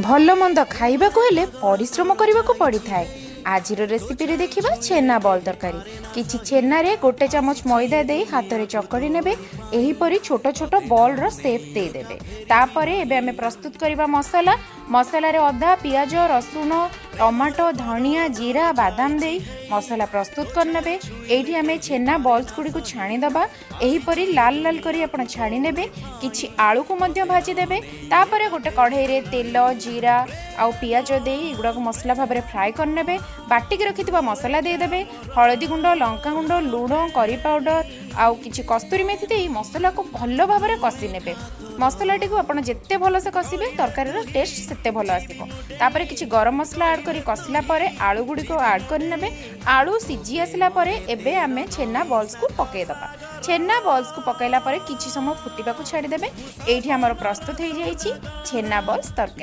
ଭଲ ମନ୍ଦ ଖାଇବାକୁ ହେଲେ ପରିଶ୍ରମ କରିବାକୁ ପଡ଼ିଥାଏ। ଆଜିର ରେସିପିରେ ଦେଖିବା ଛେନା ବଲ୍ ତରକାରୀ। କିଛି ଛେନାରେ 1 ଚାମଚ ମଇଦା ଦେଇ ହାତରେ ଚକଡ଼ି ନେବେ। ଏହିପରି ଛୋଟ ଛୋଟ ବଲ୍ର ସେପ୍ ଦେଇଦେବେ। ତାପରେ ଏବେ ଆମେ ପ୍ରସ୍ତୁତ କରିବା ମସଲାରେ ଅଦା, ପିଆଜ, ରସୁଣ, ଟମାଟୋ, ଧନିଆ, ଜିରା, ବାଦାମ ଦେଇ ମସଲା ପ୍ରସ୍ତୁତ କରିନେବେ। ଏଇଠି ଆମେ ଛେନା ବଲ୍ସ ଗୁଡ଼ିକୁ ଛାଣିଦେବା। ଏହିପରି ଲାଲ ଲାଲ କରି ଆପଣ ଛାଣି ନେବେ। କିଛି ଆଳୁକୁ ମଧ୍ୟ ଭାଜିଦେବେ। ତାପରେ ଗୋଟେ କଢ଼େଇରେ ତେଲ, ଜିରା ଆଉ ପିଆଜ ଦେଇ ଏଗୁଡ଼ାକୁ ମସଲା ଭାବରେ ଫ୍ରାଏ କରିନେବେ। ବାଟିକି ରଖିଥିବା ମସଲା ଦେଇଦେବେ। ହଳଦୀ ଗୁଣ୍ଡ, ଲଙ୍କାଗୁଣ୍ଡ, ଲୁଣ, କରି ପାଉଡ଼ର ଆଉ କିଛି କସ୍ତୁରୀ ମେଥି ଦେଇ ମସଲାକୁ ଭଲ ଭାବରେ କଷି ନେବେ। ମସଲାଟିକୁ ଆପଣ ଯେତେ ଭଲସେ କଷିବେ ତରକାରୀର ଟେଷ୍ଟ ସେତେ ଭଲ ଆସିବ। ତାପରେ କିଛି ଗରମ ମସଲା ଆଡ଼୍ କରି କଷିଲା ପରେ ଆଳୁ ଗୁଡ଼ିକୁ ଆଡ଼୍ କରିନେବେ। ଆଳୁ ସିଝି ଆସିଲା ପରେ ଏବେ ଆମେ ଛେନା ବଲ୍ସକୁ ପକାଇଦେବା। ଛେନା ବଲ୍ସକୁ ପକାଇଲା ପରେ କିଛି ସମୟ ଫୁଟିବାକୁ ଛାଡ଼ିଦେବେ। ଏଇଠି ଆମର ପ୍ରସ୍ତୁତ ହେଇଯାଇଛି ଛେନା ବଲ୍ସ ତରକାରୀ।